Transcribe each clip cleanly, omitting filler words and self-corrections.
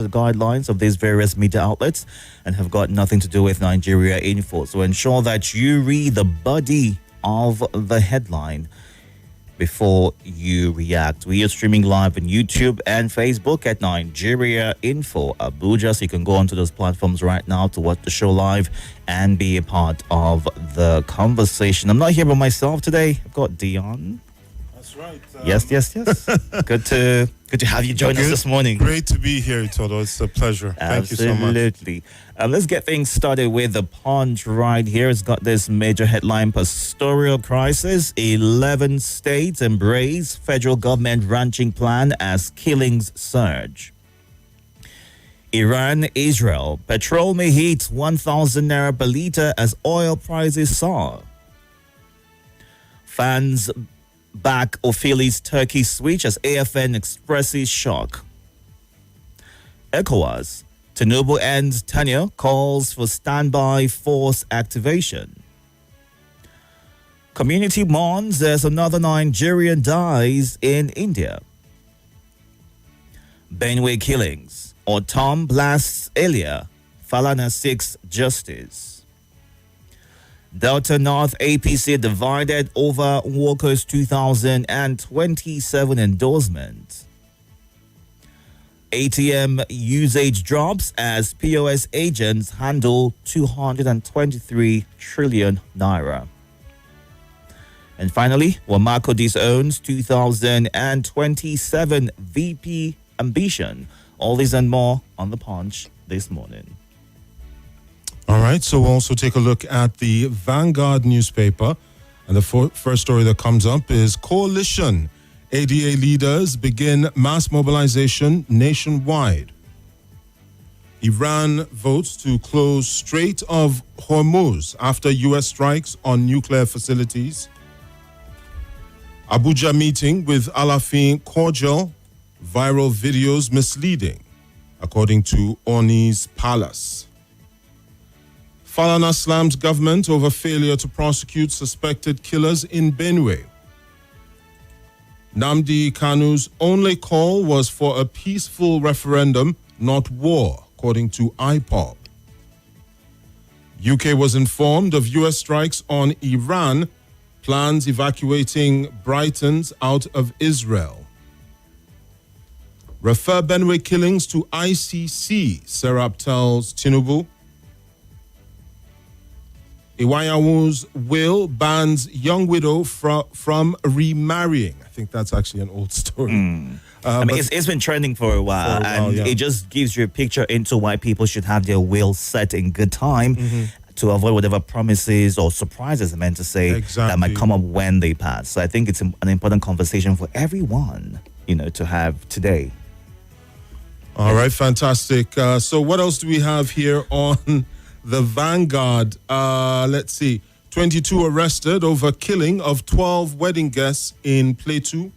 the guidelines of these various media outlets and have got nothing to do with Nigeria Info. So ensure that you read the body of the headline before you react. We are streaming live on YouTube and Facebook at Nigeria Info Abuja, so you can go onto those platforms right now to watch the show live and be a part of the conversation. I'm not here by myself today. I've got Dion. That's right. Yes. Good to have you join us this morning. Great to be here, Itodo. It's a pleasure. Thank you so much. Absolutely. Let's get things started with the Punch right here. It's got this major headline: pastoral crisis. 11 states embrace federal government ranching plan as killings surge. Iran, Israel. Petrol may hit 1,000 naira per litre as oil prices soar. Fans back Opheli's Turkey switch as AFN expresses shock. ECOWAS. Tinubu ends tenure, calls for standby force activation. Community mourns as another Nigerian dies in India. Benue killings. Otom blasts Elia. Falana seeks justice. Delta North APC divided over Walker's 2027 endorsement. ATM usage drops as POS agents handle 223 trillion naira. And finally, Wamako disowns 2027 VP ambition. All these and more on The Punch this morning. All right, so we'll also take a look at the Vanguard newspaper. And the first story that comes up is Coalition ADA leaders begin mass mobilization nationwide. Iran votes to close Strait of Hormuz after U.S. strikes on nuclear facilities. Abuja meeting with Alafin cordial, viral videos misleading, according to Oni's palace. Falana slams government over failure to prosecute suspected killers in Benue. Nnamdi Kanu's only call was for a peaceful referendum, not war, according to IPOB. UK was informed of US strikes on Iran, plans evacuating Britons out of Israel. Refer Benue killings to ICC, Serap tells Tinubu. Iwayawu's will bans young widow from remarrying. I think that's actually an old story. It's been trending for a while, it just gives you a picture into why people should have their will set in good time to avoid whatever promises or surprises, I meant to say, that might come up when they pass. So I think it's an important conversation for everyone, to have today. All right, fantastic. So what else do we have here on the Vanguard? Let's see. 22 arrested over killing of 12 wedding guests in Plateau.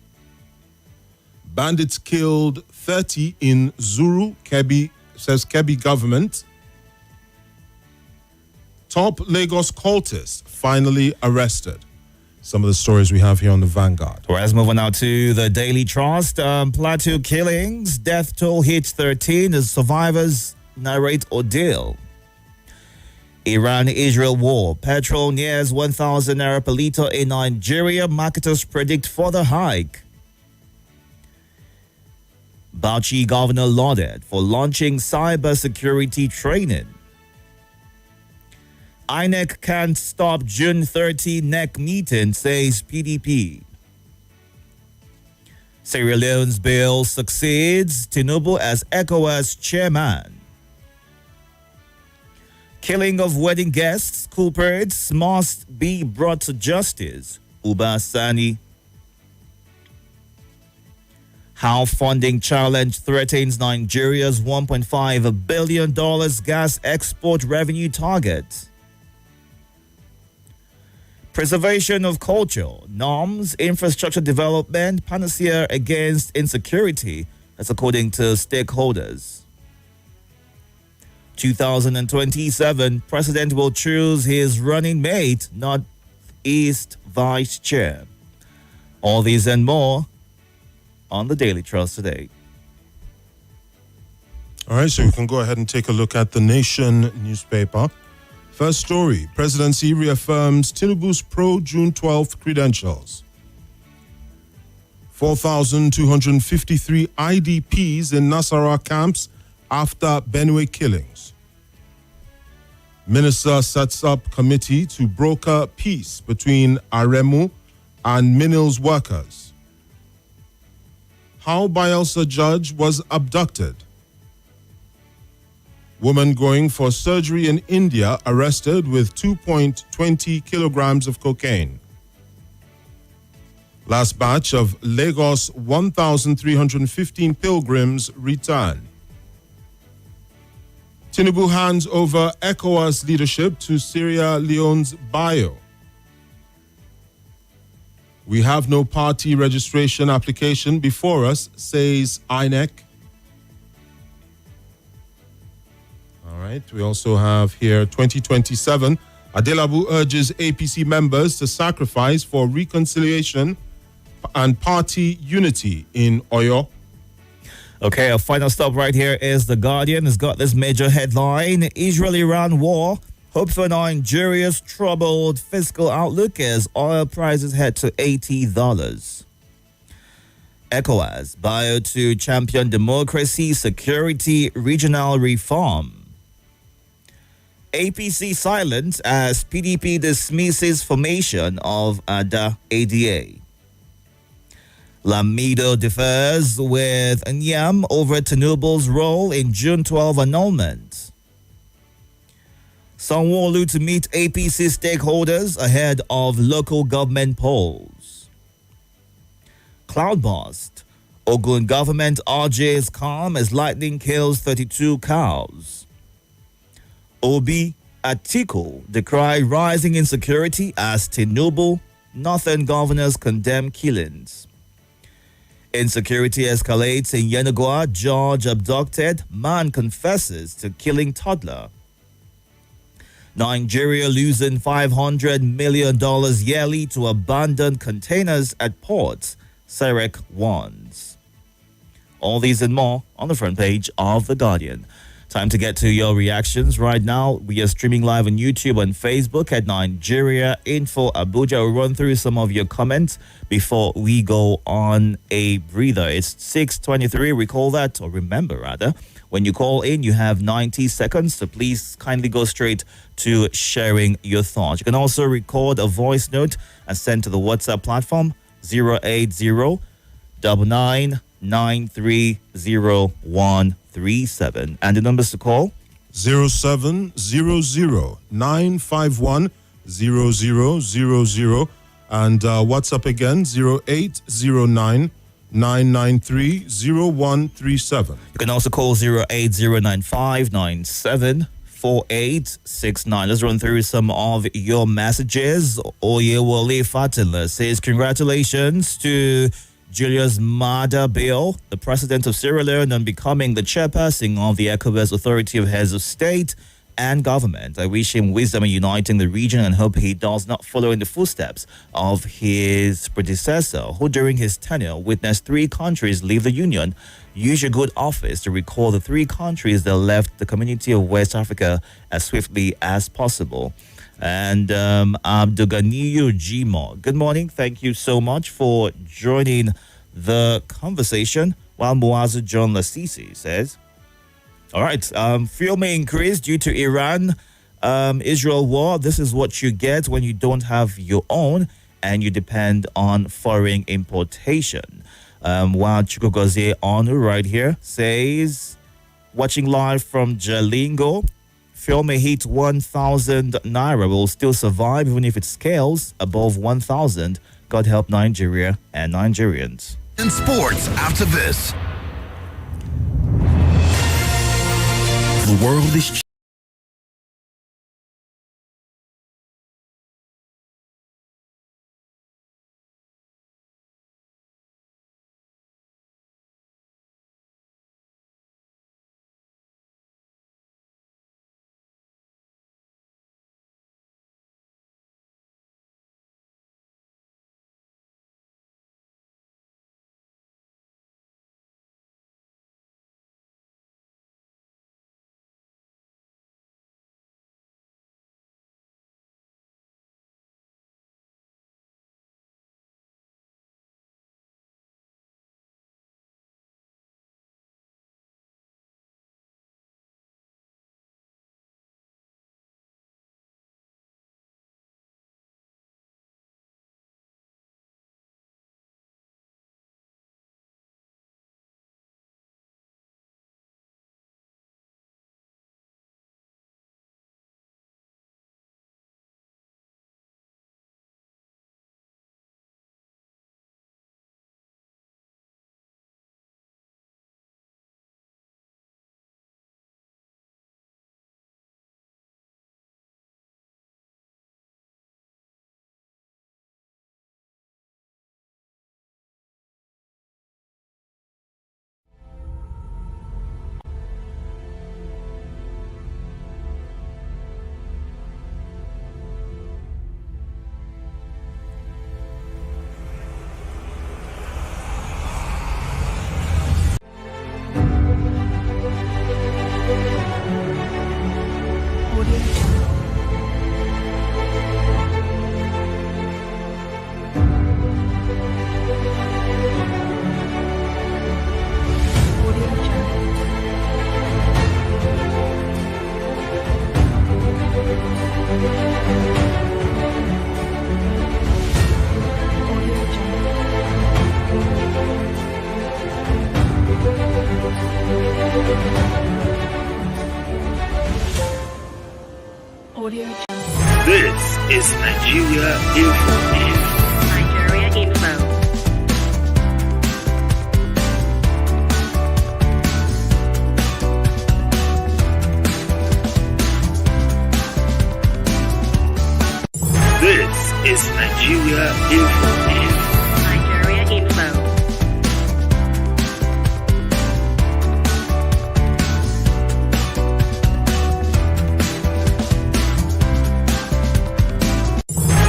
Bandits killed 30 in Zuru, Kebbi, says Kebbi government. Top Lagos cultist finally arrested. Some of the stories we have here on the Vanguard. Whereas moving now to the Daily Trust, Plateau killings, death toll hits 13 as survivors narrate ordeal. Iran-Israel war. Petrol nears 1,000 naira per litre in Nigeria. Marketers predict further hike. Bauchi governor lauded for launching cybersecurity training. INEC can't stop June 30 NEC meeting, says PDP. Sierra Leone's bill succeeds Tinubu as ECOWAS chairman. Killing of wedding guests, culprits must be brought to justice. Uba Sani. How funding challenge threatens Nigeria's $1.5 billion gas export revenue target. Preservation of culture, norms, infrastructure development, panacea against insecurity. That's according to stakeholders. 2027, President will choose his running mate, not East Vice Chair. All these and more on the Daily Trust today. All right, so we can go ahead and take a look at the Nation newspaper. First story, Presidency reaffirms Tinubu's pro-June 12th credentials. 4,253 IDPs in Nasarawa camps after Benue killings. Minister sets up committee to broker peace between Aremu and Minerals workers. How Bayelsa judge was abducted. Woman going for surgery in India arrested with 2.20 kilograms of cocaine. Last batch of Lagos 1,315 pilgrims return. Tinubu hands over ECOWAS leadership to Sierra Leone's Bayo. We have no party registration application before us, says INEC. All right, we also have here 2027. Adelabu urges APC members to sacrifice for reconciliation and party unity in Oyo. Okay, our final stop right here is The Guardian. Has got this major headline: Israel-Iran war. Hope for Nigeria's troubled fiscal outlook as oil prices head to $80. ECOWAS, Bayo to champion democracy, security, regional reform. APC silent as PDP dismisses formation of ADA. Lamido differs with Nyam over Tinubu's role in June 12 annulment. Sanwo-Olu to meet APC stakeholders ahead of local government polls. Cloudburst. Ogun government urges calm as lightning kills 32 cows. Obi Atiku decry rising insecurity as Tinubu, northern governors condemn killings. Insecurity escalates in Yenagoa. George abducted. Man confesses to killing toddler. Nigeria losing $500 million yearly to abandoned containers at ports, Serek warns. All these and more on the front page of The Guardian. Time to get to your reactions. Right now, we are streaming live on YouTube and Facebook at Nigeria Info Abuja. We'll run through some of your comments before we go on a breather. It's 6:23. Recall that, or remember rather, when you call in, you have 90 seconds. So please kindly go straight to sharing your thoughts. You can also record a voice note and send to the WhatsApp platform 080 99930137. And the numbers to call 0700-951-0000 and WhatsApp again 0809-993-0137. You can also call 08095974869. Let's run through some of your messages. Oyewole Fatila says, congratulations to Julius Maada Bill, the president of Sierra Leone, on becoming the chairperson of the ECOWAS Authority of Heads of State and Government. I wish him wisdom in uniting the region and hope he does not follow in the footsteps of his predecessor, who during his tenure witnessed 3 countries leave the Union. Use your good office to recall the 3 countries that left the community of West Africa as swiftly as possible. And Abduganiyu Jimo, good morning. Thank you so much for joining the conversation. While Muazu John Lasisi says, all right, fuel may increase due to Iran Israel war. This is what you get when you don't have your own and you depend on foreign importation. While Chukwugozie Onu right here says, watching live from Jalingo, fuel may hit 1,000 naira, will still survive even if it scales above 1,000. God help Nigeria and Nigerians. In sports after this. The world is This is Nigeria Info. Nigeria Info. This is Nigeria Info. Nigeria Info.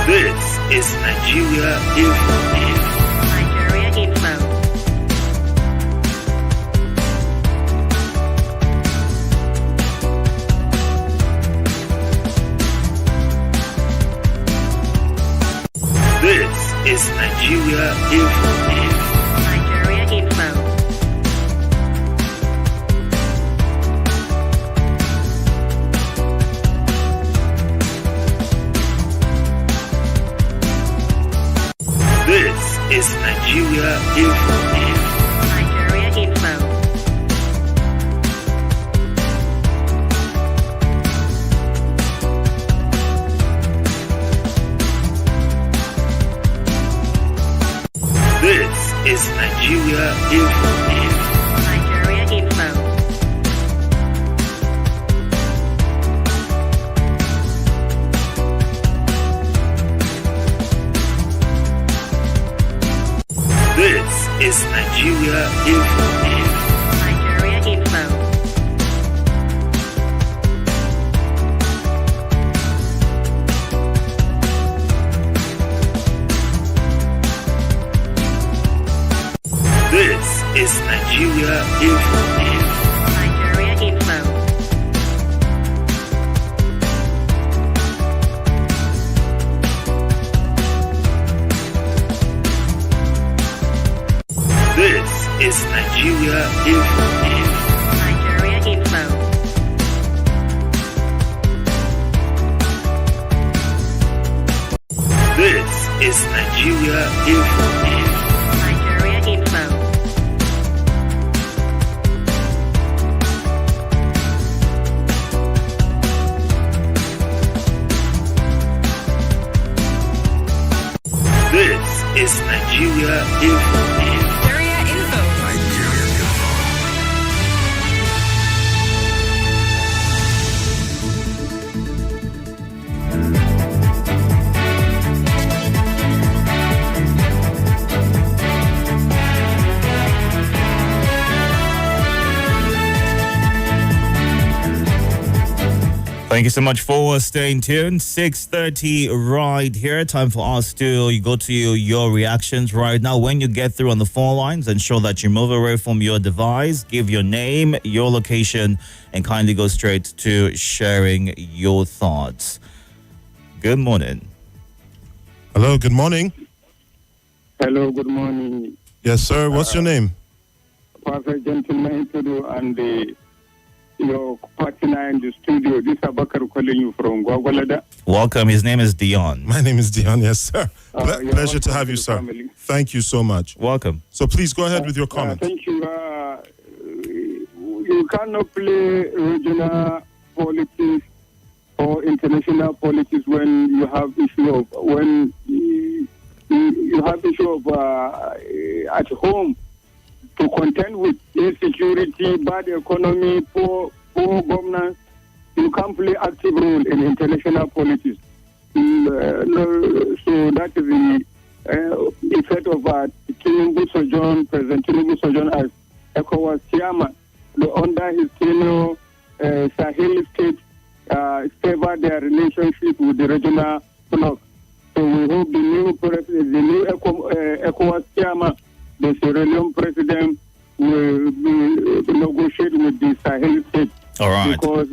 This is Nigeria Info. Nigeria Info. This is Nigeria Info. Nigeria Info. This is Nigeria Info. Nigeria Info. This is Nigeria Info. Nigeria Info. This is Nigeria Info. Nigeria Info. This is Nigeria Info. Nigeria Info. This is Nigeria Info. Nigeria Info. This is Nigeria Info. Nigeria Info. This is Nigeria Info. Nigeria Info. Thank you so much for staying tuned. 6:30 right here. Time for us to go to your reactions right now. When you get through on the phone lines, ensure that you move away from your device, give your name, your location, and kindly go straight to sharing your thoughts. Good morning. Hello, good morning. Hello, good morning. Yes, sir. What's your name? Perfect gentleman, Itodo, and your partner in the studio. This is Abakar calling you from Gwagwalada. Welcome. His name is Dion. My name is Dion. Yes, sir. You're Pleasure to welcome have you, the sir. family. Thank you so much. Welcome. So please go ahead with your comment. Thank you. You cannot play regional politics or international politics when you have issue of at home to contend with insecurity, bad economy, poor governance. You can't play active role in international politics. So that is the effect of President Tinubu Sojourn as ECOWAS chairman. Under his tenure, Sahel states favor their relationship with the regional bloc. So we hope the new ECOWAS chairman, the Sierra Leone president, will negotiate with the Sahel states. All right. Because,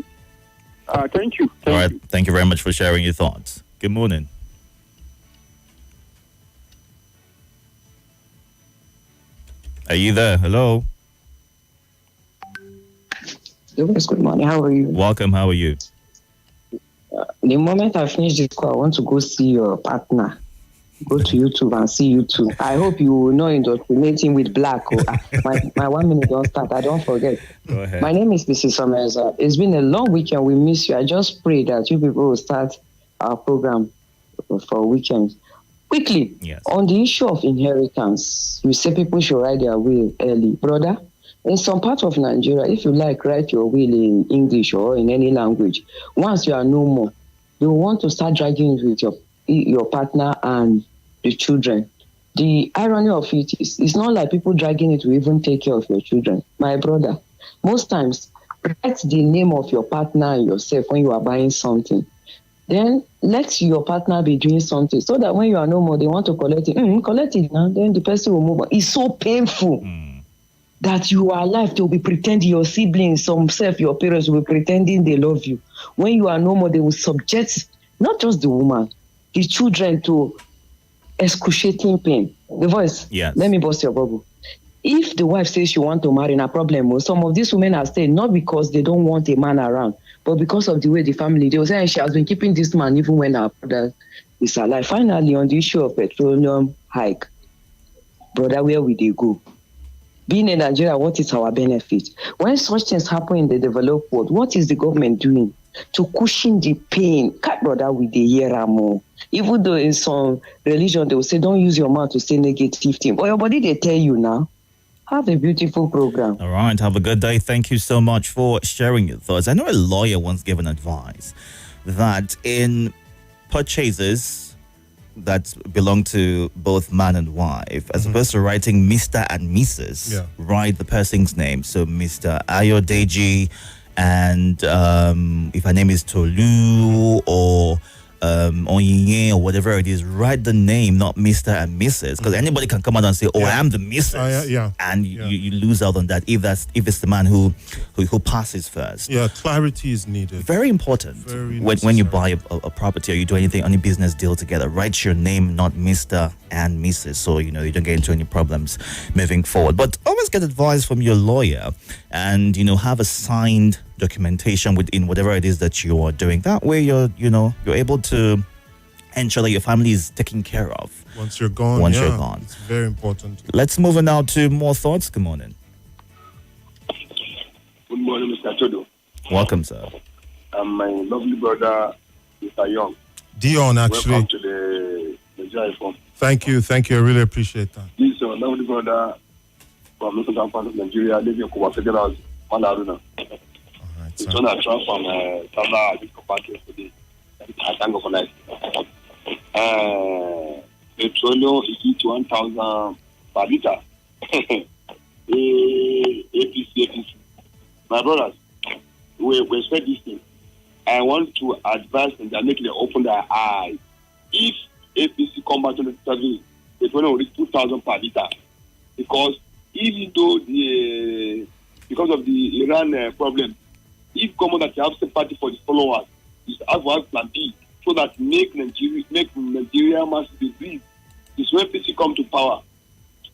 thank you. All right. Thank you very much for sharing your thoughts. Good morning. Are you there? Hello. Yes, good morning. How are you? Welcome. How are you? The moment I finish this call, I want to go see your partner. go to YouTube and see YouTube. I hope you will not indoctrinate him with black. My 1 minute don't start. I don't forget. Go ahead. My name is Mrs. Summers. It's been a long weekend. We miss you. I just pray that you people will start our program for weekends. Quickly, Yes. on the issue of inheritance, you say people should write their will early. Brother, in some part of Nigeria, if you like, write your will in English or in any language. Once you are no more, you want to start dragging it with your partner and the children. The irony of it is, it's not like people dragging it to even take care of your children. My brother, most times, write the name of your partner and yourself when you are buying something. Then let your partner be doing something so that when you are no more, they want to collect it. Collect it now. Then the person will move on. It's so painful that you are alive. They will be pretending, your siblings, some self, your parents will be pretending they love you. When you are no more, they will subject not just the woman, the children to excruciating pain. The voice. Yes. Let me bust your bubble. If the wife says she wants to marry, no problem. Some of these women are staying not because they don't want a man around, but because of the way the family, they were saying she has been keeping this man even when her brother is alive. Finally, on the issue of petroleum hike, brother, where will they go? Being in Nigeria, what is our benefit? When such things happen in the developed world, what is the government doing to cushion the pain? Cat brother with the year more. Even though in some religion they will say, don't use your mouth to say negative thing. But your body, they tell you now. Have a beautiful program. All right. Have a good day. Thank you so much for sharing your thoughts. I know a lawyer once gave an advice that in purchases that belong to both man and wife, as opposed to writing Mr. and Mrs., write the person's name. So Mr. Ayodeji, and if her name is Tolu or Onyinye or whatever it is, write the name, not Mr. and Mrs. Because anybody can come out and say, "Oh, I am the Mrs." And you lose out on that if it's the man who passes first. Yeah, clarity is needed. Very important. When you buy a property or you do any business deal together, write your name, not Mr. and Mrs. So you don't get into any problems moving forward. But always get advice from your lawyer, and have a signed documentation within whatever it is that you are doing. That way you're able to ensure that your family is taken care of once you're gone. You're gone. It's very important. Let's move on now to more thoughts. Good morning. Good morning, Mr. Itodo. Welcome, sir. My lovely brother, Mr. Young. Dion, actually. Welcome to the Nigeria Forum. Thank you. I really appreciate that. This is lovely brother from Northern part of Nigeria, living in Kuba Federal, Malaruna. It's on a truck from Tabla, this compartment today. I thank God for that. Petroleum is 1,000 per liter. APC. My brothers, we expect this thing. I want to advise them that make them open their eyes. If APC come back to the service, petroleum will reach 2,000 per liter. Because even though because of the Iran problem, if government that have sympathy for the followers, is have one plan B, so that make Nigeria massively breathe. It's when PC come to power.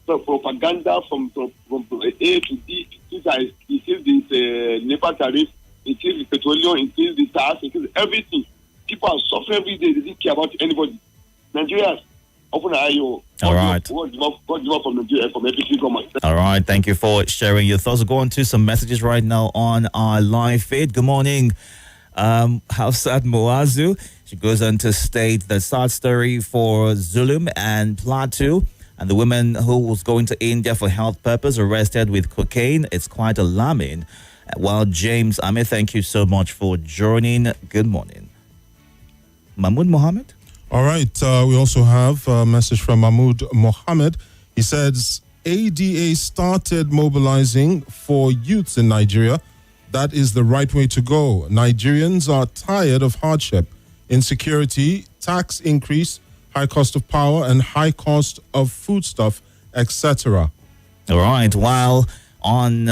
So propaganda from A to D, it is this NEPA tariff, it is the petroleum, it is the tax, it is everything. People are suffering every day. They didn't care about anybody. Nigerians, open an eye. All right. God give up from Nigeria, from APC government. All right. Thank you for sharing your thoughts. We'll go on to some messages right now on our live feed. Good morning. Hafsat Moazu. She goes on to state the sad story for Zulum and Plateau, and the woman who was going to India for health purpose arrested with cocaine. It's quite alarming. Well, James Ame, thank you so much for joining. Good morning. Mahmoud Mohammed? All right. We also have a message from Mahmoud Mohammed. He says, ADA started mobilizing for youths in Nigeria. That is the right way to go. Nigerians are tired of hardship, insecurity, tax increase, high cost of power, and high cost of foodstuff, etc. All right. While on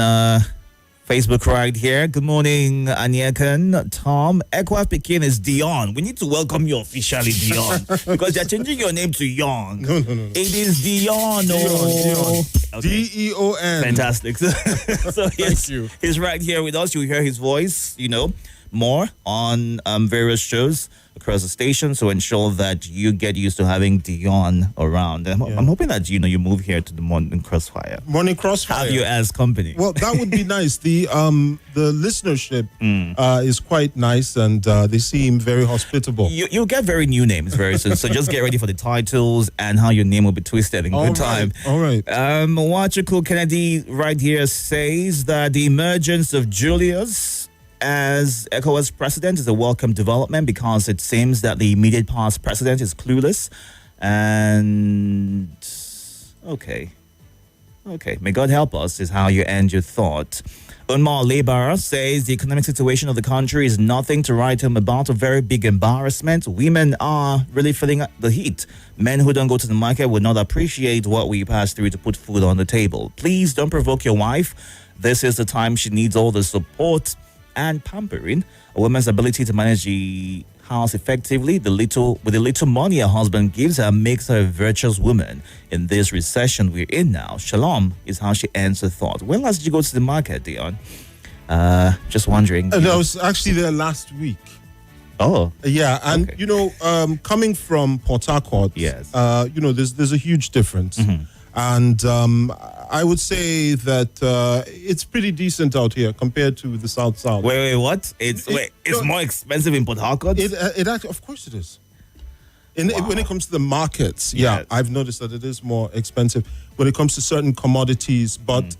Facebook right here, good morning, Anyakan, Tom. Ekwa Pekin is Dion. We need to welcome you officially, Dion, because you're changing your name to Young. No. It is Dion. Dion. Okay. DEON. Fantastic. So Thank you. he's right here with us. You'll hear his voice, more on various shows across the station, so ensure that you get used to having Dion around. I'm hoping that you move here to the Morning Crossfire. Morning Crossfire. Have you as company. Well, that would be nice. The listenership is quite nice, and they seem very hospitable. You'll get very new names very soon, so just get ready for the titles and how your name will be twisted in good time. All right. Wachuku Kennedy right here says that the emergence of Julius as ECOWAS president is a welcome development because it seems that the immediate past president is clueless. And okay, may God help us is how you end your thought. Unmar Lebara says the economic situation of the country is nothing to write home about, a very big embarrassment. Women are really feeling the heat. Men who don't go to the market would not appreciate what we pass through to put food on the table. Please don't provoke your wife. This is the time she needs all the support and pampering. A woman's ability to manage the house effectively, with the little money her husband gives her, makes her a virtuous woman. In this recession we're in now, shalom is how she ends her thought. When last did you go to the market, Dion? Just wondering. I was actually there last week. Oh, yeah, and coming from Port Harcourt, yes, there's a huge difference, and I would say that it's pretty decent out here compared to the South. Wait, what? It's more expensive in Port Harcourt? It actually, of course it is. When it comes to the markets, Yes. I've noticed that it is more expensive when it comes to certain commodities. But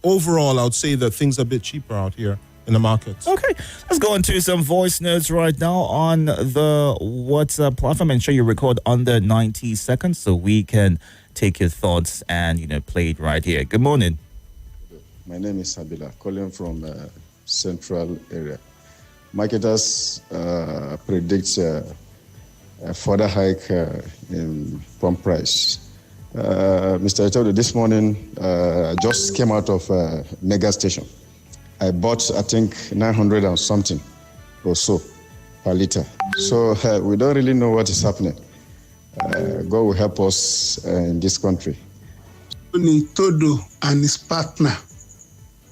overall, I would say that things are a bit cheaper out here in the markets. Okay, let's go into some voice notes right now on the WhatsApp platform. Ensure you record under 90 seconds so we can take your thoughts and play it right here. Good morning. My name is Sabila, calling from central area. Marketers predict a further hike in pump price. Mr. Itodo, this morning I just came out of a mega station. I bought, I think, 900 and something or so per liter. So we don't really know what is happening. God will help us in this country. Itodo and his partner.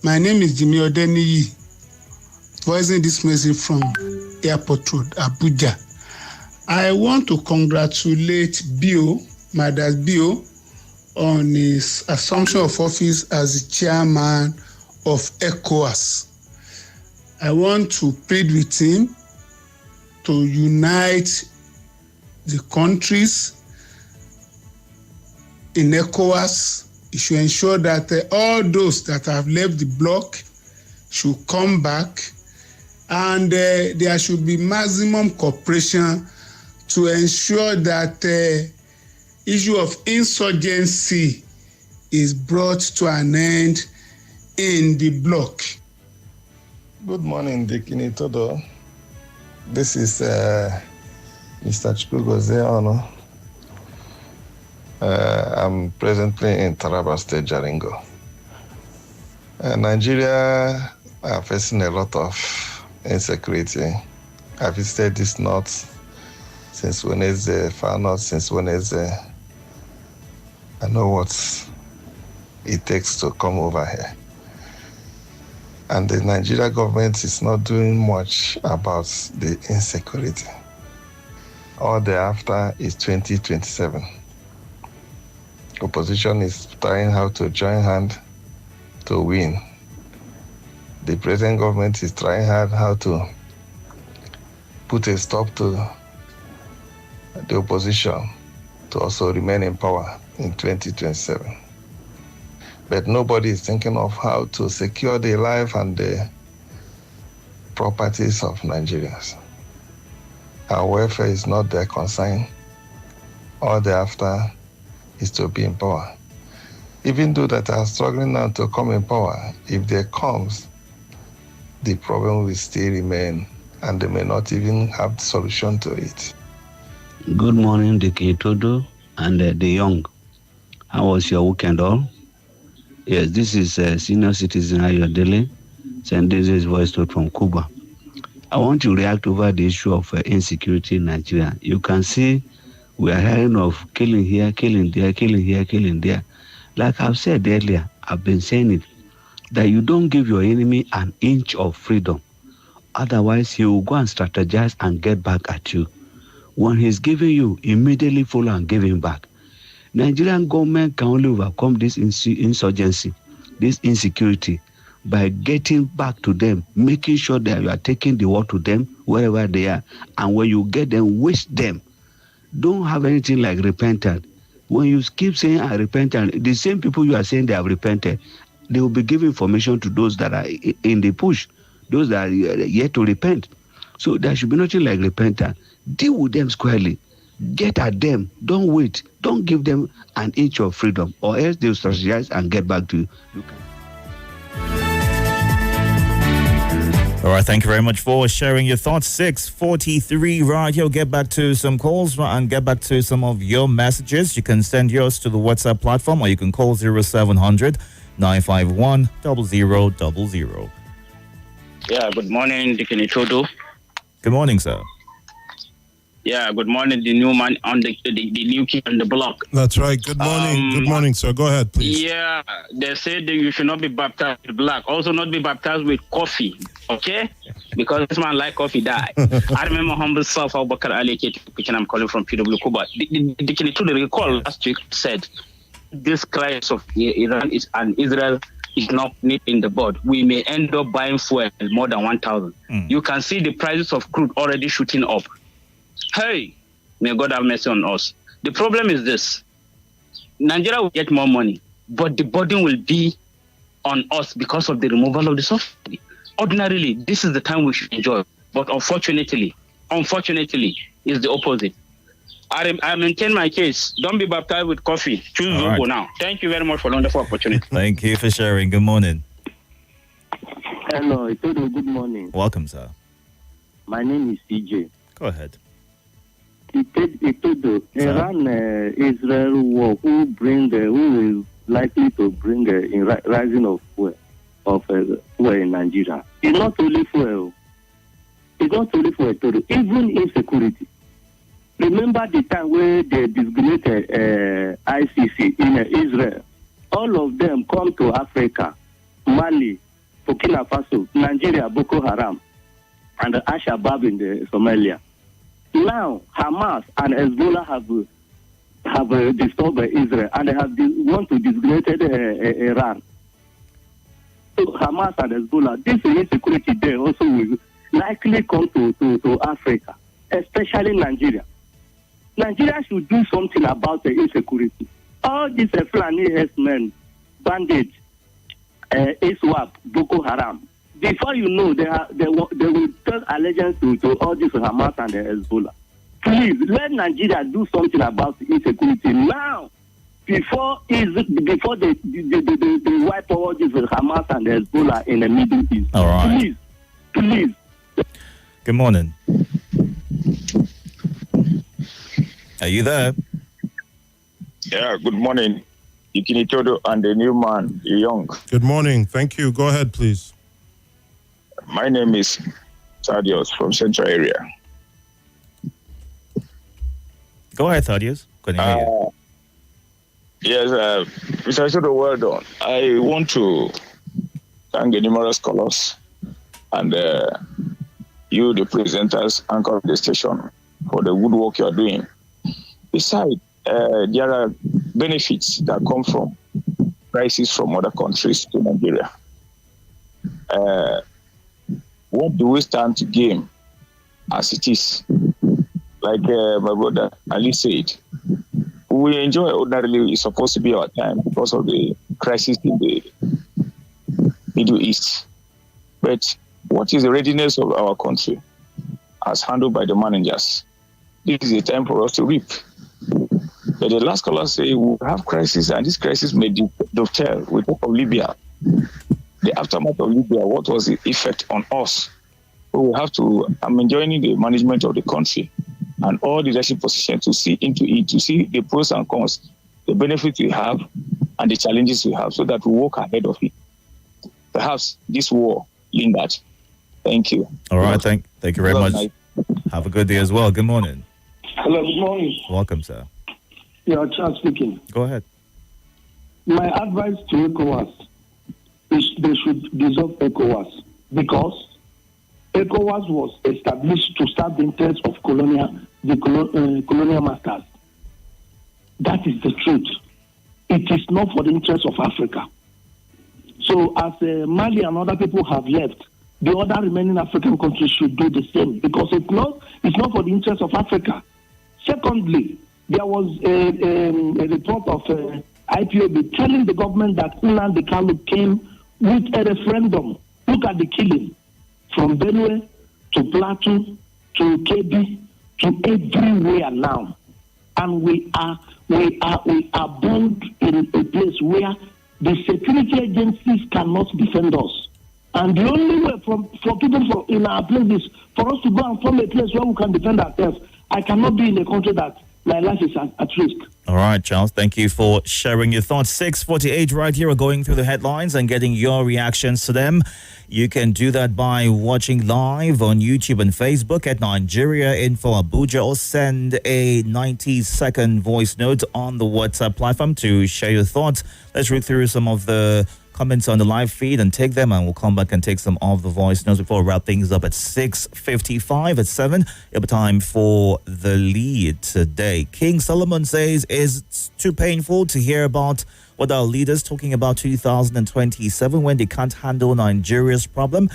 My name is Jimmy Odeniyi, voicing this message from Airport Road, Abuja. I want to congratulate Bio, Madas Bio, on his assumption of office as the chairman of ECOWAS. I want to plead with him to unite the countries in ECOWAS. He should ensure that all those that have left the bloc should come back, and there should be maximum cooperation to ensure that the issue of insurgency is brought to an end in the bloc. Good morning, Deacon Itodo. This is Mr. Chukwugozie. I'm presently in Taraba State, Jaringo. Nigeria are facing a lot of insecurity. I visited this north since Wednesday, far north since Wednesday. I know what it takes to come over here. And the Nigeria government is not doing much about the insecurity. All they're after is 2027. Opposition is trying how to join hand to win. The present government is trying hard how to put a stop to the opposition to also remain in power in 2027. But nobody is thinking of how to secure the life and the properties of Nigerians. Our welfare is not their concern. All they're after is to be in power. Even though that are struggling now to come in power, if they comes, the problem will still remain, and they may not even have the solution to it. Good morning, the Itodo and the young. How was your weekend all? Yes, this is senior citizen Ayodele, sending this voice note from Cuba. I want to react over the issue of insecurity in Nigeria. You can see we are hearing of killing here, killing there, killing here, killing there. Like I've said earlier, I've been saying it, that you don't give your enemy an inch of freedom Otherwise, he will go and strategize and get back at you. When he's giving you, immediately follow and give him back. Nigerian government can only overcome this insurgency, this insecurity, by getting back to them, making sure that you are taking the word to them wherever they are. And when you get them, wish them. Don't have anything like repentant. When you keep saying I repented, the same people you are saying they have repented, they will be giving information to those that are in the push, those that are yet to repent. So there should be nothing like repentance. Deal with them squarely. Get at them. Don't wait. Don't give them an inch of freedom, or else they'll strategize and get back to you. All right, thank you very much for sharing your thoughts. 6:43 right, you'll get back to some calls and get back to some of your messages. You can send yours to the WhatsApp platform, or you can call 0700 951 0000. Yeah, good morning, Deacon Itodo. Good morning, sir. Yeah, good morning, the new man on the new kid on the block. That's right. Good morning. Good morning, sir. Go ahead, please. Yeah, they said that you should not be baptized with black. Also not be baptized with coffee, okay? Because this man like coffee die. I remember humble self, Abubakar Ali, which I'm calling from PW Kuba. The recall last week said, this crisis of Iran and Israel is not nip in the bud. We may end up buying fuel more than 1,000. You can see the prices of crude already shooting up. Hey, may God have mercy on us. The problem is this. Nigeria will get more money, but the burden will be on us because of the removal of the subsidy. Ordinarily, this is the time we should enjoy. But unfortunately, it's the opposite. I maintain my case. Don't be baptized with coffee. Choose Zobo now. Thank you very much for the wonderful opportunity. Thank you for sharing. Good morning. Hello, Itodo. Good morning. Welcome, sir. My name is CJ. Go ahead. Itodo, Iran, Israel war, who is likely to bring a rising of fuel in Nigeria? It's not only fuel. It's not only for Itodo, even insecurity. Remember the time where they designated ICC in Israel. All of them come to Africa, Mali, Burkina Faso, Nigeria, Boko Haram, and Al-Shabaab in Somalia. Now, Hamas and Hezbollah have disturbed Israel, and they have want to disgrace Iran. So Hamas and Hezbollah, this insecurity there also will likely come to Africa, especially Nigeria. Nigeria should do something about the insecurity. All these Fulani herdsmen, bandits, ISWAP, Boko Haram, before you know, they will take allegiance to all this Hamas and the Hezbollah. Please, let Nigeria do something about the insecurity now, before they wipe all this Hamas and the Hezbollah in the Middle East. All right. Please. Good morning. Are you there? Yeah, good morning. Itodo and the new man, the young. Good morning. Thank you. Go ahead, please. My name is Thaddeus from Central Area. Go ahead, Thaddeus. Couldn't hear you. Yes, Mr. Itodo, well done. I want to thank the numerous callers and you, the presenters, anchor the station for the good work you are doing. Besides, there are benefits that come from crises from other countries to Nigeria. What do we stand to gain as it is? Like my brother Ali said, we enjoy ordinarily, it's supposed to be our time because of the crisis in the Middle East. But what is the readiness of our country as handled by the managers? This is a time for us to reap. But the last caller say we have crisis, and this crisis may dovetail. We talk of Libya. The aftermath of Libya, what was the effect on us? So we have to, I'm enjoying the management of the country and all the leadership positions to see into it, to see the pros and cons, the benefits we have and the challenges we have so that we walk ahead of it. Perhaps this war lingered. Thank you. All right, thank you very much. Have a good day as well. Good morning. Hello, good morning. Welcome, sir. Yeah, Charles speaking. Go ahead. My advice to ECOWAS is they should dissolve ECOWAS because ECOWAS was established to serve the interests of colonial masters. That is the truth. It is not for the interests of Africa. So as Mali and other people have left, the other remaining African countries should do the same because it's not for the interests of Africa. Secondly, there was a report of IPOB telling the government that Nnamdi Kanu came with a referendum. Look at the killing from Benue to Plateau to Kebbi to everywhere now, and we are bound in a place where the security agencies cannot defend us. And the only way for people in our place is for us to go and form a place where we can defend ourselves. I cannot be in a country that my life is at risk. All right, Charles, thank you for sharing your thoughts. 6:48 right here. We're going through the headlines and getting your reactions to them. You can do that by watching live on YouTube and Facebook at Nigeria Info Abuja, or send a 90-second voice note on the WhatsApp platform to share your thoughts. Let's read through some of the comments on the live feed and take them, and we'll come back and take some of the voice notes before we wrap things up at 6:55. At 7, it'll be time for the lead today. King Solomon says it's too painful to hear about what our leaders talking about 2027 when they can't handle Nigeria's problem.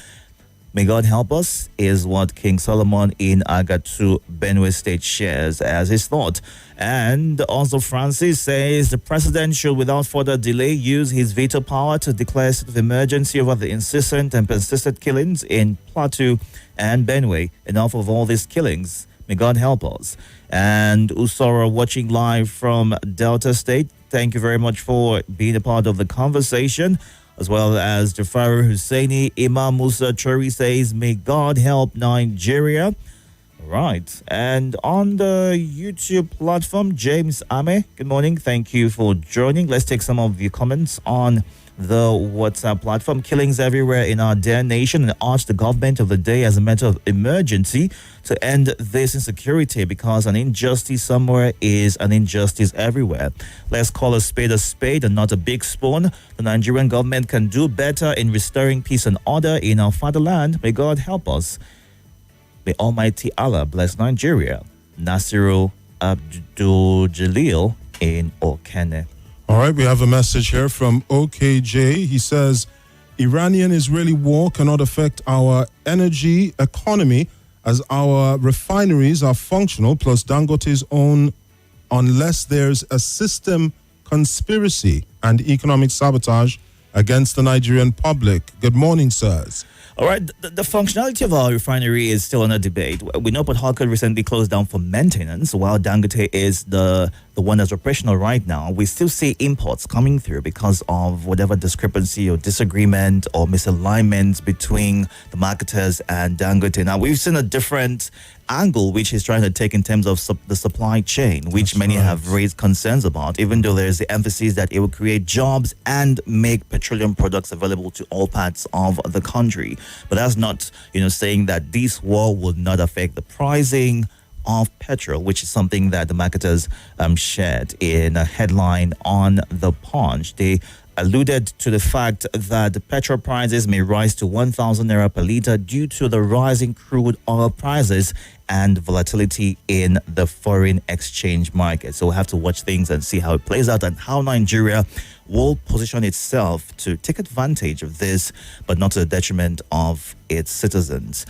May God help us, is what King Solomon in Agatu, Benue State shares as his thought. And also Francis says the president should without further delay use his veto power to declare state of emergency over the incessant and persistent killings in Plateau and Benue. Enough of all these killings. May God help us. And Usora watching live from Delta State, thank you very much for being a part of the conversation. As well as Jafar Husseini, Imam Musa Chori says, may God help Nigeria. Right. And on the YouTube platform, James Ame, good morning. Thank you for joining. Let's take some of your comments on the WhatsApp platform. Killings everywhere in our dear nation, and urge the government of the day as a matter of emergency to end this insecurity, because an injustice somewhere is an injustice everywhere. Let's call a spade and not a big spoon. The Nigerian government can do better in restoring peace and order in our fatherland. May God help us. May Almighty Allah bless Nigeria. Nasiru Abdul Jalil in Okene. All right, we have a message here from OKJ. He says, Iranian-Israeli war cannot affect our energy economy as our refineries are functional, plus Dangote's own, unless there's a system conspiracy and economic sabotage against the Nigerian public. Good morning, sirs. All right, the functionality of our refinery is still under debate. We know Port Harcourt recently closed down for maintenance, while Dangote is the one that's operational right now. We still see imports coming through because of whatever discrepancy or disagreement or misalignment between the marketers and Dangote. Now, we've seen a different angle which he's trying to take in terms of the supply chain, which many have raised concerns about, even though there's the emphasis that it will create jobs and make petroleum products available to all parts of the country. But that's not, saying that this war will not affect the pricing of petrol, which is something that the marketers shared in a headline on The Punch. They alluded to the fact that the petrol prices may rise to 1,000 naira per litre due to the rising crude oil prices and volatility in the foreign exchange market. So we'll have to watch things and see how it plays out and how Nigeria will position itself to take advantage of this, but not to the detriment of its citizens.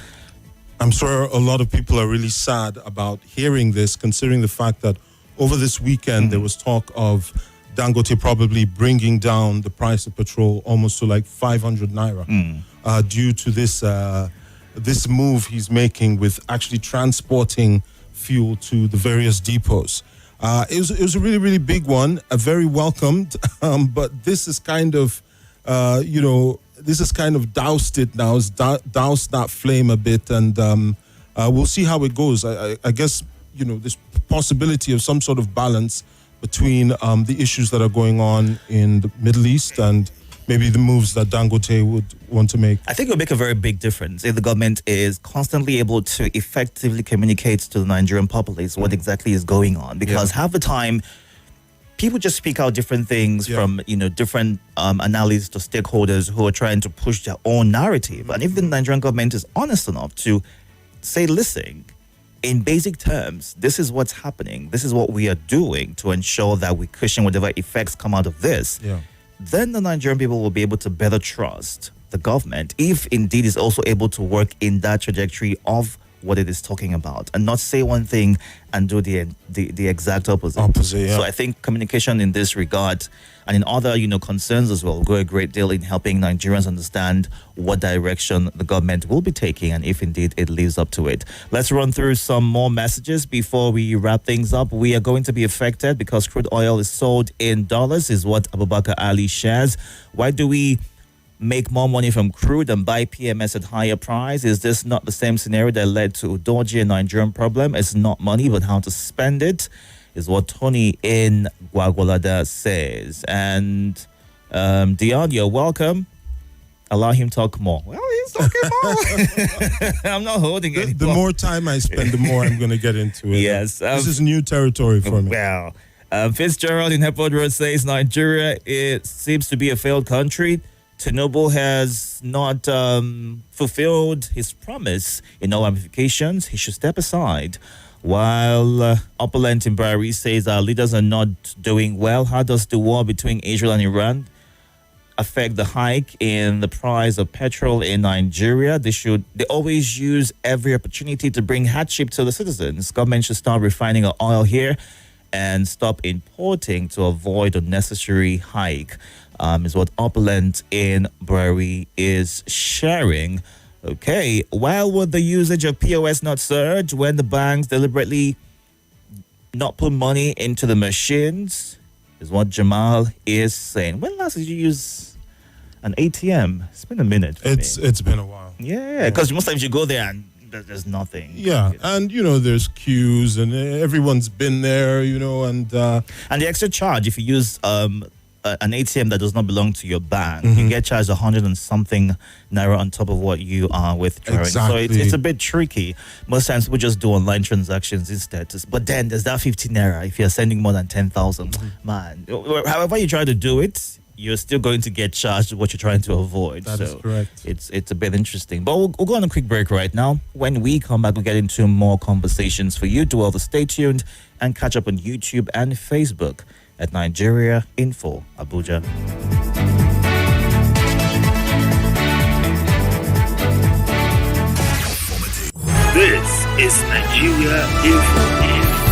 I'm sure a lot of people are really sad about hearing this, considering the fact that over this weekend there was talk of Dangote probably bringing down the price of petrol almost to like 500 naira due to this move he's making with actually transporting fuel to the various depots. It was a really, really big one, very welcomed, but this is kind of, this is kind of doused it now. It's doused that flame a bit, and we'll see how it goes. I guess, this possibility of some sort of balance between the issues that are going on in the Middle East and maybe the moves that Dangote would want to make. I think it would make a very big difference if the government is constantly able to effectively communicate to the Nigerian populace what exactly is going on. Because half the time, people just speak out different things from, different analysts or stakeholders who are trying to push their own narrative. And if the Nigerian government is honest enough to say, listen, in basic terms, this is what's happening, this is what we are doing to ensure that we cushion whatever effects come out of this, then the Nigerian people will be able to better trust the government, if indeed is also able to work in that trajectory of what it is talking about, and not say one thing and do the exact opposite. So I think communication in this regard and in other concerns as well will go a great deal in helping Nigerians understand what direction the government will be taking and if indeed it lives up to it. Let's run through some more messages before we wrap things up. We are going to be affected because crude oil is sold in dollars, is what Abubakar Ali shares. Why do we make more money from crude and buy PMS at higher price? Is this not the same scenario that led to Udoji, a Nigerian problem? It's not money, but how to spend it, is what Tony in Gwagwalada says. And Dion, you're welcome. Allow him talk more. Well, he's talking more. I'm not holding it. The more time I spend, the more I'm going to get into it. Yes. This is new territory for me. Well, Fitzgerald in Hepford Road says Nigeria, it seems to be a failed country. Tinubu has not fulfilled his promise in all ramifications. He should step aside. While Opulent in Bari says our leaders are not doing well. How does the war between Israel and Iran affect the hike in the price of petrol in Nigeria? They always use every opportunity to bring hardship to the citizens. Government should start refining our oil here and stop importing to avoid unnecessary hike. Is what Opulent in Bury is sharing. Okay, why would the usage of POS not surge when the banks deliberately not put money into the machines? Is what Jamal is saying. When last did you use an ATM? It's been a minute. It's been a while. Yeah, because most times you go there and there's nothing. Yeah, and there's queues and everyone's been there, and the extra charge if you use an ATM that does not belong to your bank, you get charged 100 and something naira on top of what you are withdrawing. Exactly. So it's a bit tricky. Most times people just do online transactions instead. But then there's that 15 naira if you're sending more than 10,000. Man, however you try to do it, you're still going to get charged what you're trying to avoid. That is correct. It's a bit interesting. But we'll go on a quick break right now. When we come back, we'll get into more conversations for you. Do all to stay tuned and catch up on YouTube and Facebook at Nigeria Info Abuja. This is Nigeria Info.